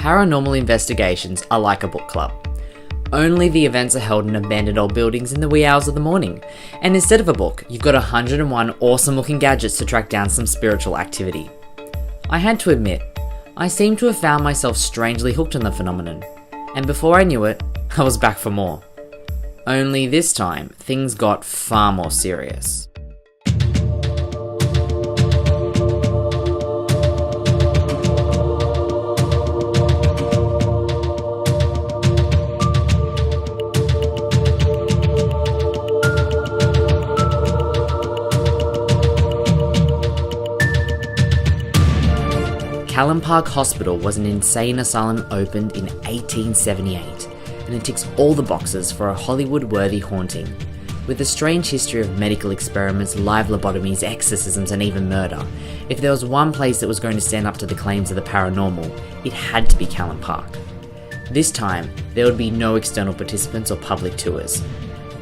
paranormal investigations are like a book club. Only the events are held in abandoned old buildings in the wee hours of the morning, and instead of a book, you've got 101 awesome looking gadgets to track down some spiritual activity. I had to admit, I seemed to have found myself strangely hooked on the phenomenon, and before I knew it, I was back for more. Only this time, things got far more serious. Callan Park Hospital was an insane asylum opened in 1878, and it ticks all the boxes for a Hollywood-worthy haunting. With a strange history of medical experiments, live lobotomies, exorcisms, and even murder, if there was one place that was going to stand up to the claims of the paranormal, it had to be Callan Park. This time, there would be no external participants or public tours.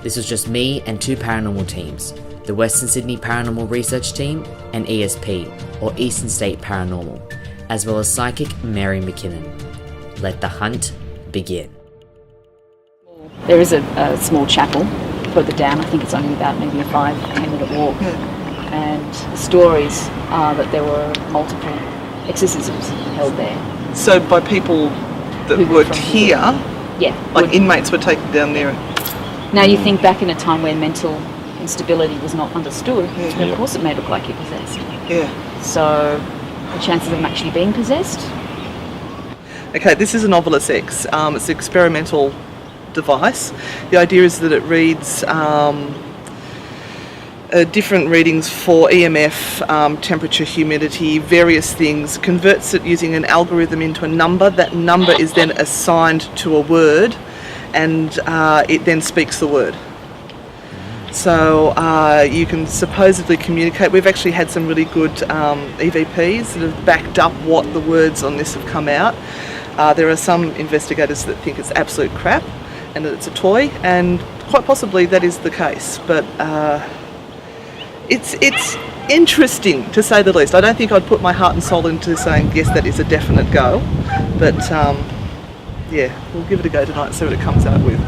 This was just me and two paranormal teams, the Western Sydney Paranormal Research Team and ESP, or Eastern State Paranormal, as well as psychic Mary McKinnon. Let the hunt begin. There is a small chapel further down. I think it's only about maybe a 5-10 minute walk. And the stories are that there were multiple exorcisms held there. So by people that worked here, yeah, like inmates were taken down there. Now you think back in a time where mental instability was not understood, and of course it may look like you're possessed. Yeah. So the chances of them actually being possessed? Okay, this is a Novelist X. It's an experimental device. The idea is that it reads different readings for EMF, temperature, humidity, various things, converts it using an algorithm into a number. That number is then assigned to a word, and it then speaks the word. So you can supposedly communicate. We've actually had some really good EVPs that have backed up what the words on this have come out. There are some investigators that think it's absolute crap and that it's a toy, and quite possibly that is the case. But it's interesting, to say the least. I don't think I'd put my heart and soul into saying, yes, that is a definite go. But yeah, we'll give it a go tonight and see what it comes out with.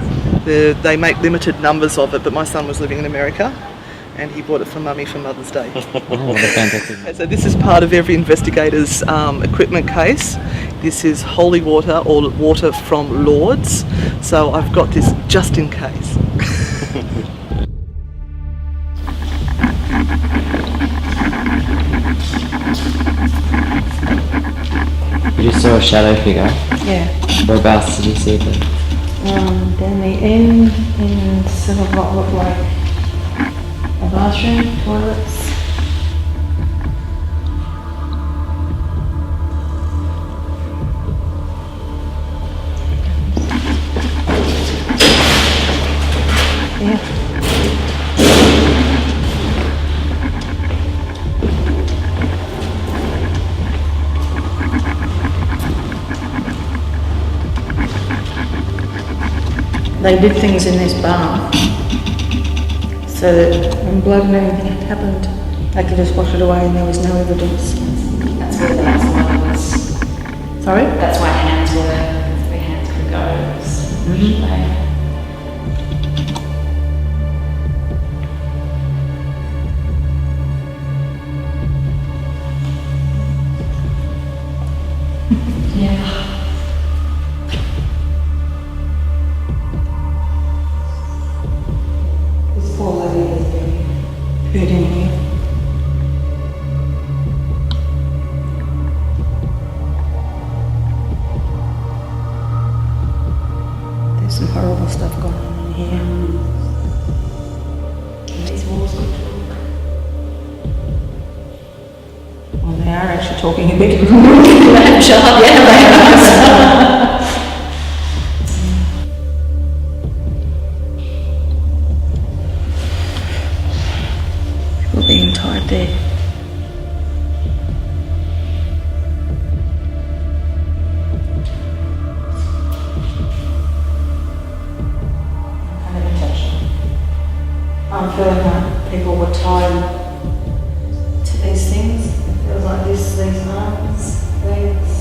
They make limited numbers of it, but my son was living in America and he bought it for Mummy for Mother's Day. Oh, what a fantastic. Okay, so this is part of every investigator's equipment case. This is holy water or water from Lourdes, so I've got this just in case. You just saw a shadow figure. Yeah. Whereabouts did you see them? Down the end in sort of what looked like a bathroom, toilets. Yeah. They did things in this bar so that when blood and everything happened, they could just wash it away and there was no evidence. That's where the water was. Sorry? That's why hands where hands could go. Mm-hmm. Yeah. This poor lady has been hurt in here. There's some horrible stuff going on in here. And these walls could talk. Well, they are actually talking a bit. People being tied there. I'm feeling like people were tied to these things. It feels like this, these arms, legs.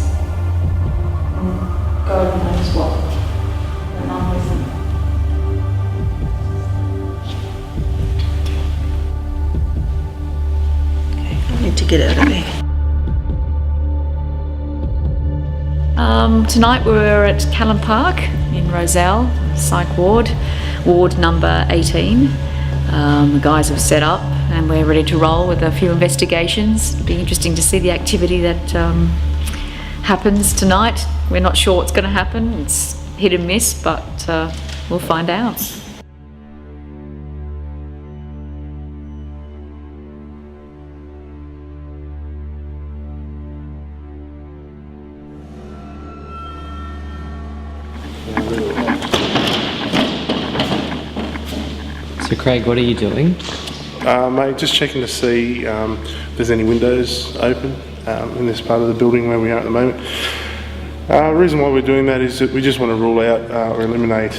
Tonight we're at Callan Park in Roselle, Psych Ward, Ward number 18. The guys have set up and we're ready to roll with a few investigations. It'll be interesting to see the activity that happens tonight. We're not sure what's going to happen. It's hit and miss, but we'll find out. So Craig, what are you doing? Mate, just checking to see if there's any windows open in this part of the building where we are at the moment. The reason why we're doing that is that we just want to rule out or eliminate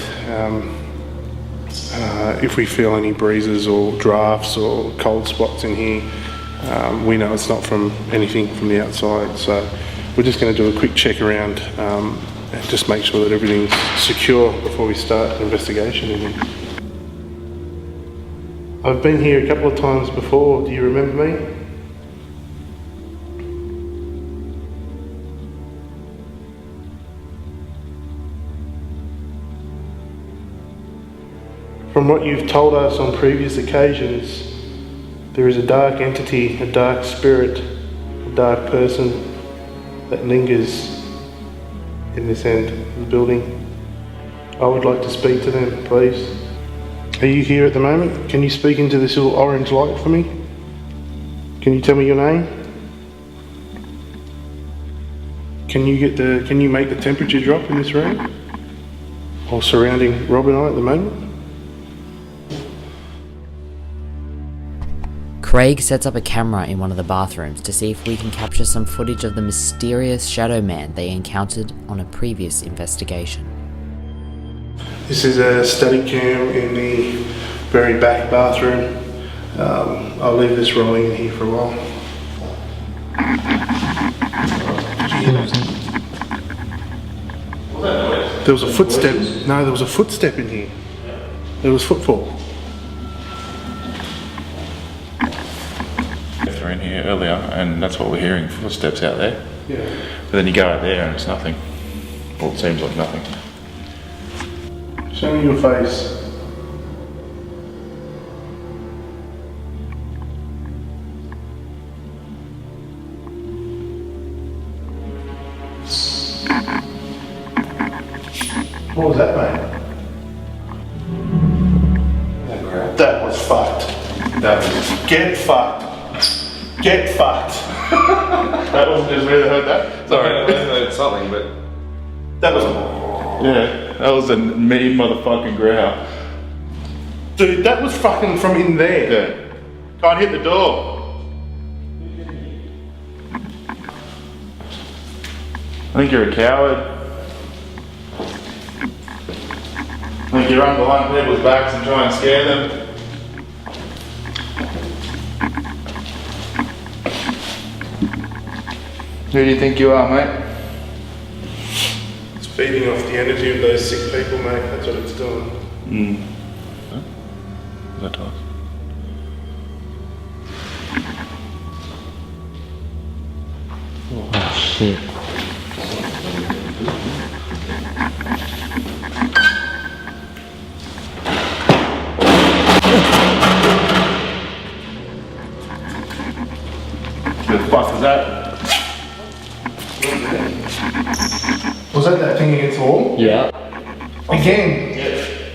if we feel any breezes or drafts or cold spots in here. We know it's not from anything from the outside, so we're just going to do a quick check around and just make sure that everything's secure before we start an investigation in here. I've been here a couple of times before. Do you remember me? From what you've told us on previous occasions, there is a dark entity, a dark spirit, a dark person that lingers in this end of the building. I would like to speak to them, please. Are you here at the moment? Can you speak into this little orange light for me? Can you tell me your name? Can you make the temperature drop in this room? Or surrounding Rob and I at the moment? Craig sets up a camera in one of the bathrooms to see if we can capture some footage of the mysterious shadow man they encountered on a previous investigation. This is a study cam in the very back bathroom. I'll leave this rolling in here for a while. There was a footstep. No, there was a footstep in here. There was footfall. They're in here earlier, and that's what we're hearing, footsteps out there. Yeah. But then you go out there and it's nothing. Well, it seems like nothing. Show me your face. What was that, mate? That was fucked. That was... Get fucked. Get fucked. That wasn't just me that heard that? Sorry. I heard something, but... That was... Yeah, that was a mean motherfucking growl. Dude, that was fucking from in there. Yeah. Can't hit the door. I think you're a coward. I think you run behind people's backs and try and scare them. Who do you think you are, mate? It's feeding off the energy of those sick people, mate. That's what it's doing. Huh? Is that Thomas? Oh shit. Who the fuck is that? Was that thing against the wall? Yeah. Again?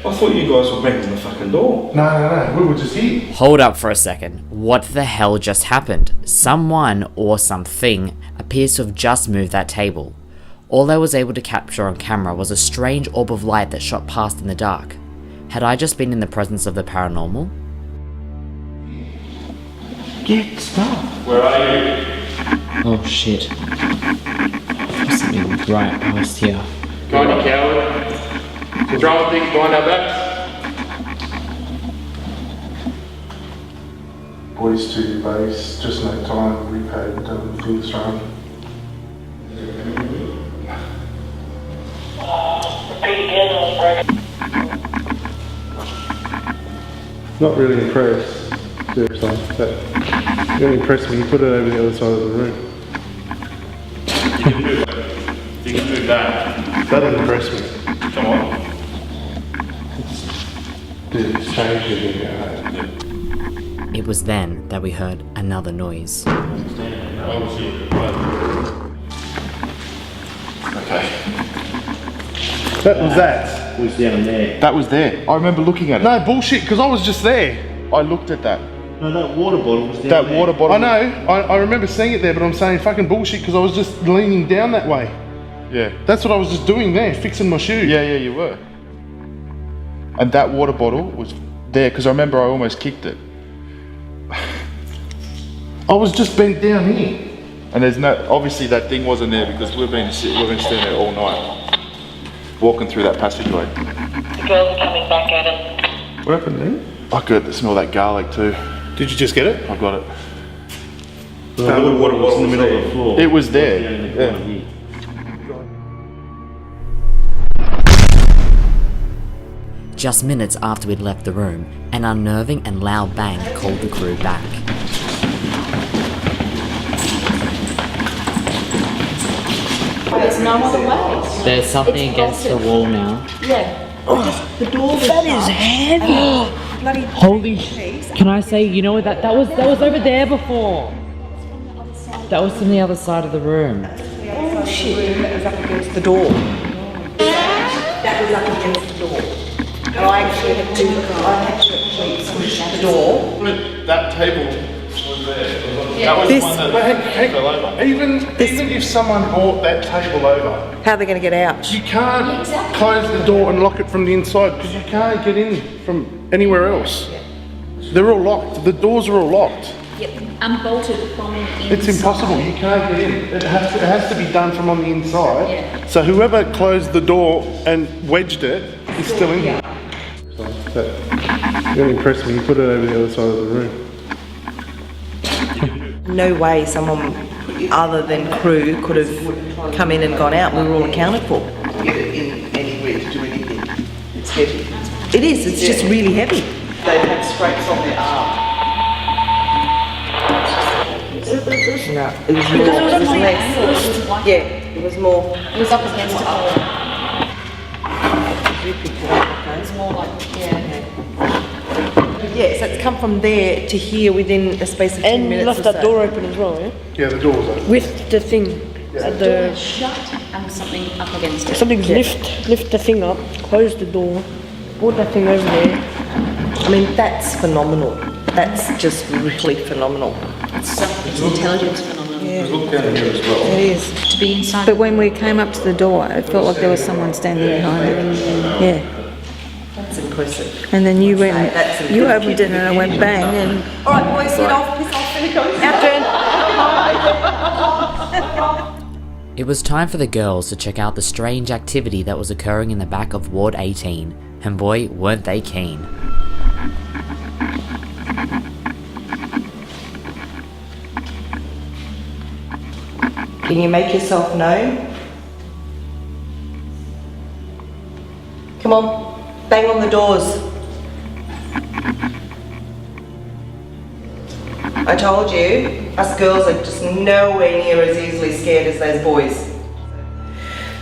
I thought you guys were banging the fucking door. No. We were just here. Hold up for a second. What the hell just happened? Someone or something appears to have just moved that table. All I was able to capture on camera was a strange orb of light that shot past in the dark. Had I just been in the presence of the paranormal? Get stuff. Where are you? Oh shit. There's something right past here. Go on, you coward. Throwing things behind our backs. Boys to base, just no time, repaid, things run. Not really impressed, seriously. That really impressed me. You put it over the other side of the room. You You can do that. That impressed me. Come on. It's changed it. It was then that we heard another noise. Oh shit. Okay. That was that. Was down there. That was there. I remember looking at it. No, bullshit, because I was just there. I looked at that. No, that water bottle was down That there. water bottle. I know, I remember seeing it there, but I'm saying fucking bullshit because I was just leaning down that way. Yeah. That's what I was just doing there, fixing my shoe. Yeah, you were. And that water bottle was there because I remember I almost kicked it. I was just bent down here. And there's no, obviously that thing wasn't there because we've been standing there all night, walking through that passageway. The girls are coming back at it. What happened then? I could smell that garlic too. Did you just get it? I got it. The water was in the middle of the floor. It was there. Down in the Yeah. corner here. Just minutes after we'd left the room, an unnerving and loud bang called the crew back. There's no other way. There's something against the wall now. Yeah. The door was that is heavy. Bloody Holy Can I say, you know what, that was over there before. That was from the other side of the room. oh shit. That was up against the door. That was up against the door. And I actually had to push the door. That table was there. That was the one that fell over. Even if someone brought that table over, How are they going to get out? you can't close the door and lock it from the inside because you can't get in from anywhere else. They're all locked. The doors are all locked. Unbolted from inside. It's impossible. You can't get in. It has to be done from on the inside. Yeah. So whoever closed the door and wedged it is still in here. That really impressed me. You put it over the other side of the room. No way someone other than crew could have come in and gone out. We were all accounted for. Get it in anywhere to do anything. It's heavy. It is. It's just really heavy. They had scrapes on their arm. No, it was more. It was less. Yeah, it was more. It was up against the wall. You picked it up, okay? It's more like, Yeah, so it's come from there to here within a space of 10 minutes. And left that door open as well, yeah? Yeah, the door's open. With the thing. At the shut and something up against it. something lift the thing up, close the door, put that thing over there. I mean, that's phenomenal. That's just really phenomenal. It's intelligence phenomenon. Look down here as well. It is. To be inside. But when we came up to the door, it felt like there was someone standing behind it. Yeah. That's impressive. And then you went, That's you opened it and I went bang and All right, boys, get off, piss off, and it goes. Our turn. It was time for the girls to check out the strange activity that was occurring in the back of Ward 18, and boy, weren't they keen. Can you make yourself known? Come on, bang on the doors. I told you, us girls are just nowhere near as easily scared as those boys.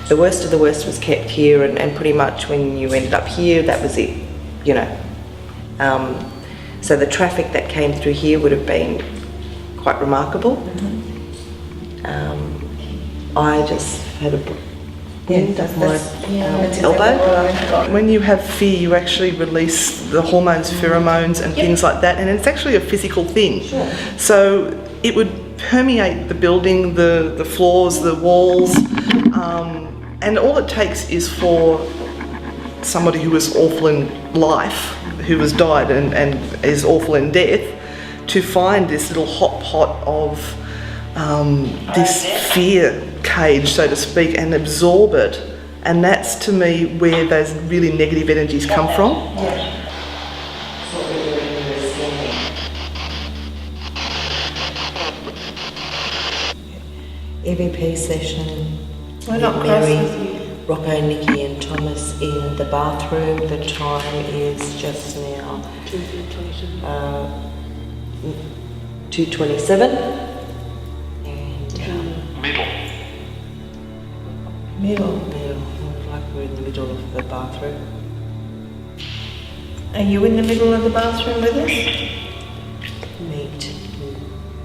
The worst of the worst was kept here, and pretty much when you ended up here, that was it, you know. So the traffic that came through here would have been quite remarkable. I just had a elbow. When you have fear, you actually release the hormones, pheromones and things like that, and it's actually a physical thing. So it would permeate the building, the floors, the walls, and all it takes is for somebody who is awful in life, who has died and is awful in death, to find this little hot pot of this fear cage, so to speak, and absorb it. And that's, to me, where those really negative energies come from. EVP session. We're not Mary, Rocco, Nikki and Thomas in the bathroom. The time is just now 2:27. And Middle. Like we're in the middle of the bathroom. Are you in the middle of the bathroom with us?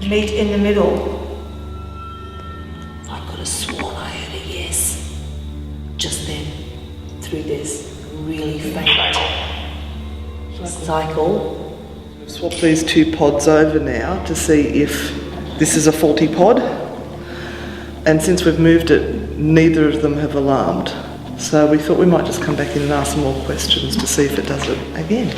Meet in the middle. I could have sworn I heard a yes. Just then, through this really faint cycle. Swap these two pods over now to see if this is a faulty pod. And since we've moved it, neither of them have alarmed. So we thought we might just come back in and ask some more questions to see if it does it again.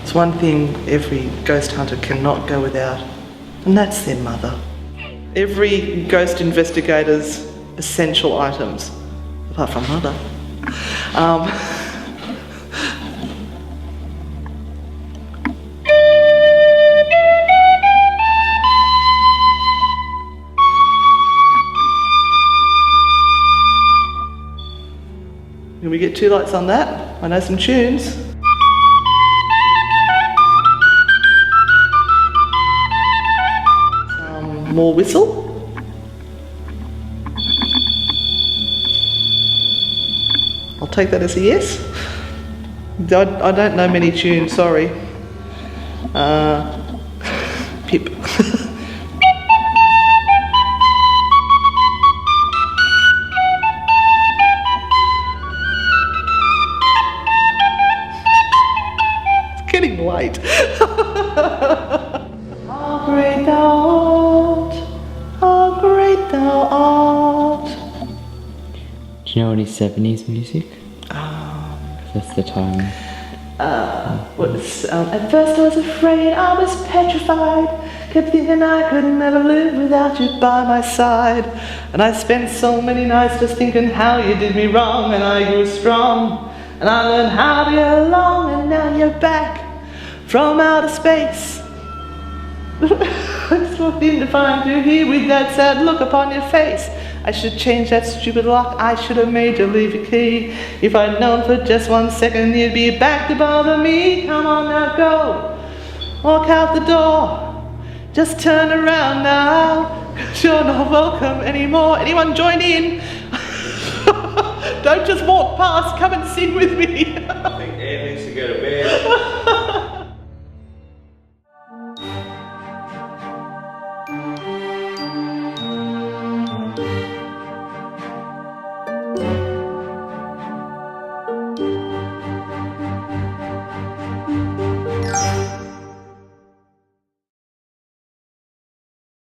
It's one thing every ghost hunter cannot go without, and that's their mother. Every ghost investigator's essential items, apart from mother. Can we get 2 lights on that? I know some tunes. Some more whistle. I'll take that as a yes. I don't know many tunes, sorry. Pip. Getting late. How great thou art, how great thou art. Do you know any 70s music? That's the time. At first I was afraid, I was petrified. Kept thinking I could never live without you by my side. And I spent so many nights just thinking how you did me wrong. And I grew strong, and I learned how to get along. And now you're back from outer space. I just walked in to find you here with that sad look upon your face. I should change that stupid lock, I should have made you leave your key. If I'd known for just 1 second you'd be back to bother me. Come on now, go, walk out the door. Just turn around now, 'cause you're not welcome anymore. Anyone join in? Don't just walk past, come and sing with me.